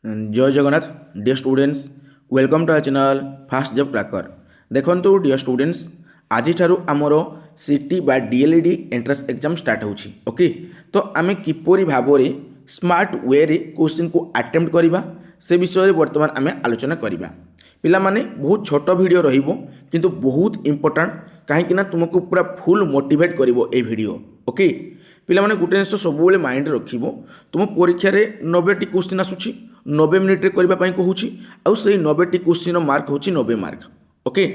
जय Jagannath dear students welcome to our channel fast job tracker. देखो dear students आज आमर सीटी बा डीएलईडी एंट्रेंस एग्जाम स्टार्ट होची। ओके तो आम किपरि भाव स्मार्ट वे रे क्वेश्चन को अटेम्प्ट करवा से विषय बर्तमान आम आलोचना करवा। पिला माने बहुत छोट वीडियो रहिबो किंतु बहुत इंपोर्टेंट कहीं तुमको पूरा फुल मोटिवेट करिवो ए वीडियो। ओके पिला माने गोटे जिनिस सब माइंड रखिबो तुम परीक्षा रे 90टी क्वेश्चन आसुची 90 मिनिट रे करबा पई कहूची आउ सेही 90टी क्वेश्चन मार्क होची 90 मार्क। ओके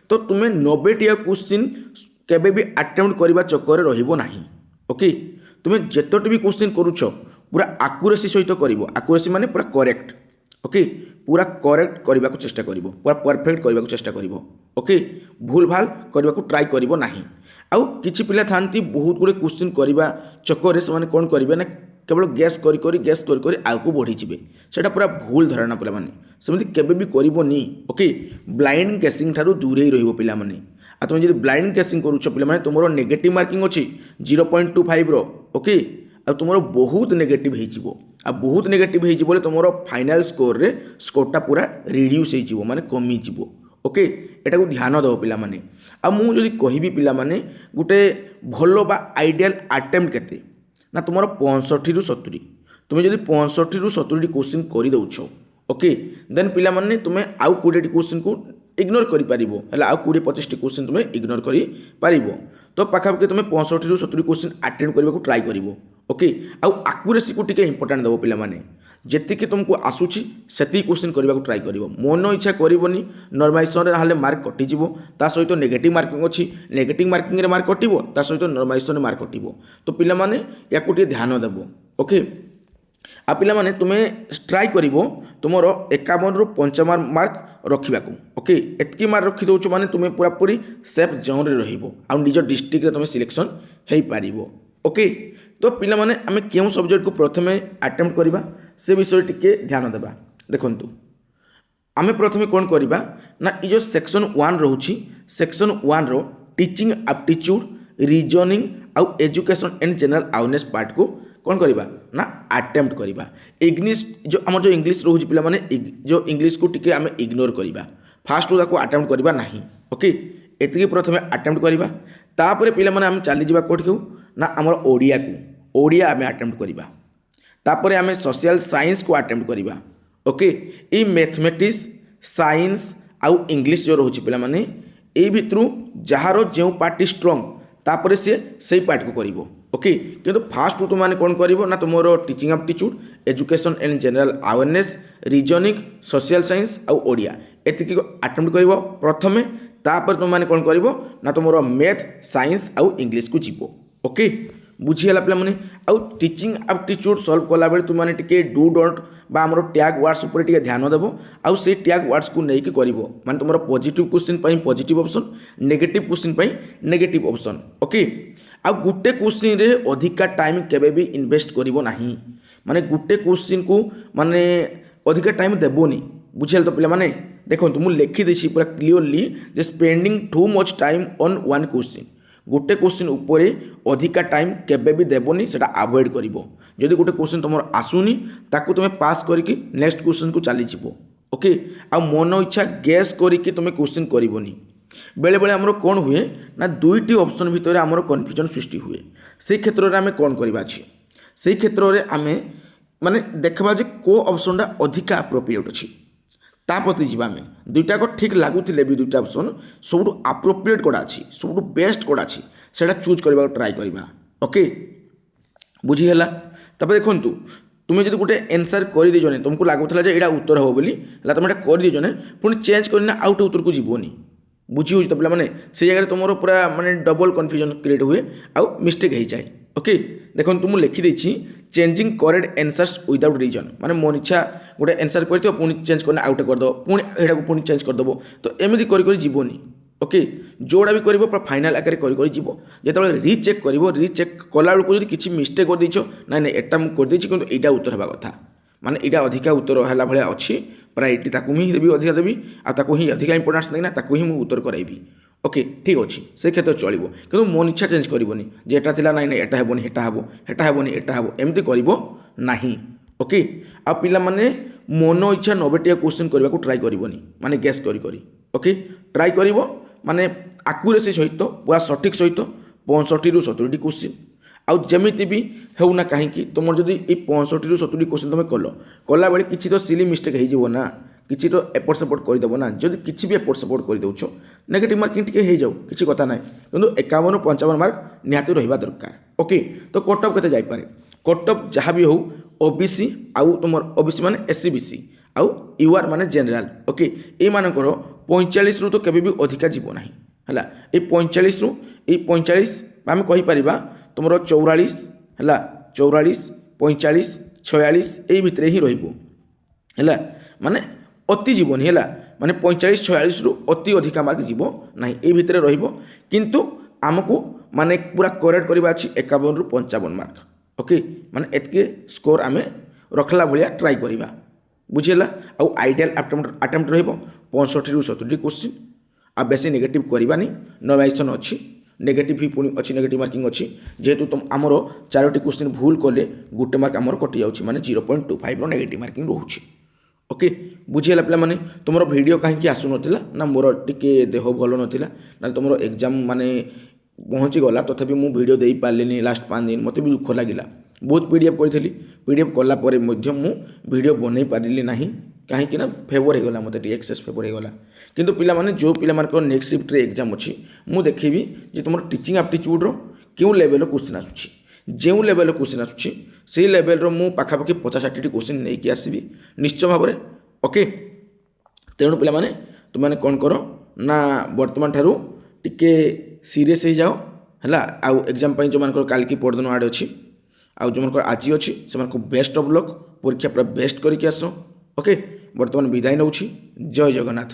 तो तुमे 90टी क्वेश्चन केबे भी अटेम्प्ट करबा चक्कर रे रहिबो नाही। ओके तुमे जेतोटी भी क्वेश्चन करूछो पूरा एक्यूरेसी सहित करिवो। एक्यूरेसी माने पूरा करेक्ट। ओके पूरा करेक्ट करने को चेष्टा करिवो पूरा परफेक्ट करने को चेष्टा करिवो। ओके भूल भाल करने को ट्राई करिवो नाही। आउ किछि पिला थांती बहुत गुड़े क्वेश्चन करबा चक्कर से माने कोन करिवे ना केवल गैस करी आगु बढ़ी जिवे सेटा पूरा भूल धारणा पिला माने सेमति केबे भी करिवोनी। ओके ब्लाइंड गेसिंग ठारू दूरे ही रहिबो पिला माने। आ तुम जदि ब्लाइंड गेसिंग करूछ पिला माने तुमरो नेगेटिव मार्किंग अछि 0.25 रो। ओके आ तुमरो बहुत नेगेटिव हो बहुत नेगेटिव हो तुम फाइनाल स्कोर रे स्कोरटा पूरा रिड्यूस हो माने कमी जीवो। ओके एटा को ध्यान दो पिला माने। आ मु जदि कहिबी पिला माने गुटे भलो बा आइडियल अटेम्प्ट केते ना तुमरो 65 रु 70 तुमे जदि 65 रु 70 क्वेश्चन करि दउछो। ओके देन पिला माने तुमे आउ 20 क्वेश्चन को इग्नोर करि पारिबो हला आउ 20-25 क्वेश्चन तुमे इग्नोर करि पारिबो। तो पाखापाखि तुमे 65 रु 70 क्वेश्चन अटेम्प्ट करबा को ट्राई करिवो। ओके आउ एक्यूरेसी को टिके इंपोर्टेंट दबो पिला माने जेतिकी तुमको आसुची सेति क्वेश्चन करबा को ट्राई करिवो। मन इच्छा करिवोनी नॉर्मलाइजेशन रे हाले मार्क कटि जिवो ता सहित नेगेटिव मार्किंग अछि नेगेटिव मार्किंग रे मार्क कटिवो ता सहित नॉर्मलाइजेशन रे मार्क कटिवो। तो पिला माने याकु टिके ध्यान देबो। ओके आ पिला माने तुमे ट्राई करिवो तुमरो 51 रु 55 मार्क रखिबाकू। ओके एतकी मार्क रखि दोछ माने तुमे पूरा पूरी सेफ जोन रे रहिबो आ निज डिस्ट्रिक्ट रे तुमे सिलेक्शन हेई पारिबो। ओके तो पिला माने आमे केउ सब्जेक्ट को प्रथमे अटेम्प्ट करबा से विषय टिके ध्यान देबा। देखंतु आमे प्रथमे कोन करबा ना इ जो सेक्शन 1 रहउची सेक्शन 1 रो टीचिंग एप्टीट्यूड रीजनिंग आउ education and general awareness part को कौन करबा ना अटेम्प्ट करबा। इंग्लिश जो हमर जो इंग्लिश रहउची पिला माने जो इंग्लिश को टिके आमे इग्नोर करबा फास्ट को ताको अटेम्प्ट करबा नाही। ओके एतकी प्रथमे अटेम्प्ट करबा तापरे पिला माने आमे चली जिबा कोठी को ना हमर ओडिया आमे अटेम्प्ट करबा तापरे आमे सोशल साइंस को अटेम्प्ट करबा। ओके ई मैथमेटिक्स साइंस आउ इंग्लिश जो रहउची पिला माने ए भितरु जहारो जेउ पार्टी स्ट्रांग तापरे से सही पार्ट को करिवो। ओके किंतु फास्ट तुम माने कोन करिवो ना तुमरो teaching aptitude education and general awareness reasoning social science आउ ओडिया एतिकी अटेम्प्ट करिवो प्रथमे तापर तुम माने कोन करिवो ना तुमरो मैथ साइंस आउ इंग्लिश को जीवो। ओके बुझीगला पिला माने आउ टीचिंग एप्टीट्यूड सॉल्व कला बेले तुम माने टिके डू डोंट बा हमरो टैग वर्ड्स ऊपर टिके ध्यान देबो आउ से टैग वर्ड्स को नेकी करिवो माने तुमरो पॉजिटिव क्वेश्चन पई पॉजिटिव ऑप्शन नेगेटिव क्वेश्चन पई नेगेटिव ऑप्शन। ओके आउ गुटे क्वेश्चन रे अधिका टाइम केबे भी इन्वेस्ट करिवो नाही माने गुटे क्वेश्चन को माने अधिका टाइम देबोनी। बुझियल तो पिला माने देखो तुम लिखि देछि पूरा clearly J spending too much time on one question गोटे क्वेश्चन उपरे अधिका टाइम केबे भी देबोनी सेटा अवॉइड करिवो। जदि गोटे क्वेश्चन तुम आसुनी ताकू तुम पास करके नेक्स्ट क्वेश्चन को चली जिवो। ओके आ मन इच्छा गैस करके तुम क्वेश्चन करिवोनी। बेले बेले हमरो कोन हुए ना दुईटी ऑप्शन भितर हमरो कन्फ्यूजन सृष्टि हुए से क्षेत्र रे हमें कोन करिबा अछि से क्षेत्र रे हमें माने देखबा जे को ऑप्शन टा अधिका एप्रोप्रिएट अछि तापति जीवा में दुईटा को ठीक लागुथिले भी दुईटा ऑप्शन सबुठु एप्रोप्रिएट कोडा अछि सबुठु बेस्ट कोडा अछि सेटा चूज करबा ट्राई करबा। ओके बुझी हला तबे देखंतु तुमे जदि गोटे आंसर कर दे जने तुमको लागुथला जे एडा उत्तर हो बोली हला तुम एटा कर दे जने पुनी चेंज करना आउट उत्तर को जीवोनी। बुझी हो तो पिला माने से जगह तुमरो पूरा माने डबल कन्फ्यूजन क्रिएट हुए आउ मिस्टेक हो जाए। ओके देखो तुम लिखि देछि changing correct answers without reason माने मन इच्छा गोटे आंसर करथियो पुनी चेंज करना आउट कर दो पुनी एडा को पुनी चेंज कर दबो तो एमिति करी जीवोनी। ओके जोड़ा भी करिवो पर फाइनल आकार करी जीवो जेतबे रीचेक करिवो रीचेक कला बेलको जदि किछि मिस्टेक कर दिछो नै एटा मु कर दिछि किंतु एटा उत्तर हेबा कथा माने एटा अधिका उत्तर हला भले अछि प्राय एटी ताकू ही देबी अधिका देबी आ ताकू ही अधिका इंपोर्टेंस देना ताकू ही मु उत्तर कराइबी। ओके ठीक अच्छे से क्षेत्र चलो कि मन इच्छा चेंज करनी जे एटा थिला नाइ एटा हेबोनी हेटा हेबो हेटा हेबोनी एटा हेबो एमती करिवो नाही। ओके आ पिला माने मन इच्छा 90टी क्वेश्चन करने को ट्राए करनी माने गेस करी ओके ट्राए कर माने आक्यूरेसी सहित पूरा सठिक सहित 65 ରୁ 70ଟି क्वेश्चन आउ जमिति भी होना कहीं तुम जब ये 65 ରୁ 70ଟି क्वेश्चन तुम कला बेले किसी तो सिली मिस्टेक हो ना किसी तो एपट सेपट करदेव ना जब किसी भी एपट सेपट करदे नेगेटिव मार्किंग टी हो किसी कथा ना कि 51 ରୁ 55 मार्क निहाती रहा दरकार ओके तो कट ऑफ के जापे कट ऑफ जहाँ भी हो ओबीसी आउ तुम ओबीसी माने एससी बीसी आउ यूआर माने जनरल ओके ये मानकर 45 ରୁ तो केबे भी अधिका जीव ना है ये 45 ରୁ ये 45 आम कहीपर तुम 44 है 44 45 46 यही भितर ही रहा माने अति जीवनी है माने 45 46 ରୁ अति अधिका मार्क जीव ना ये भितर किंतु आमको माने पूरा करेक्ट करवा अच्छी 51 ରୁ 55 मार्क ओके माने एतके स्कोर आम रखला भाया ट्राए करवा बुझीला आउ आइडियल अटेम्प्ट रहिबो 65 ରୁ 70ଟି क्वेश्चन आ बेसी नेगेटिव करवानी नोवाइसन अच्छी नेगेटिव ही पुणी अच्छी नेगेटिव मार्किंग अच्छी जेहेतु तुम आमर 4टी क्वेश्चन भूल कले गोटे मार्क आमर कटि जाउछि माने 0.25 नेगेटिव मार्किंग रोचे ओके बुझीला पिला माने तुमरो वीडियो कहीं आसु नथिला ना मोर टिके देह भल नथिला ना तुमरो एग्जाम माने पहुँची गला तथापि मु वीडियो दे पारलिनी लास्ट 5 दिन मते भी दुख लागिला बहुत पीडीएफ करी पीडीएफ कला परे मध्य मु वीडियो बनै पारिली नाही कहीं ना फेवर होगा मत एक्सेस फेवर होगा किंतु पिला माने जो पिला मानक नेक्स्ट शिफ्ट रे एग्जाम अच्छी मु देखिबी जे तुम टीचिंग एप्टीट्यूड रो क्यों लेवल क्वेश्चन आसुची जो लेवल क्वेश्चन आसुची से लेवल रो मु पाखापाखि 50-60टी क्वेश्चन नहीं आसबि निश्चय भाव में ओके तेणु पिला माने तुम माने कौन कर ना वर्तमान ठारू टिके सीरीयस हो जाओ है आउ एग्जाम जो मानक काल की परदिन आड़े अच्छी आउ जो मानक आज अच्छी से बेस्ट ऑफ लक परीक्षा पूरा बेस्ट करके आस ओके वर्तमान विदाय नौछि जय जगन्नाथ।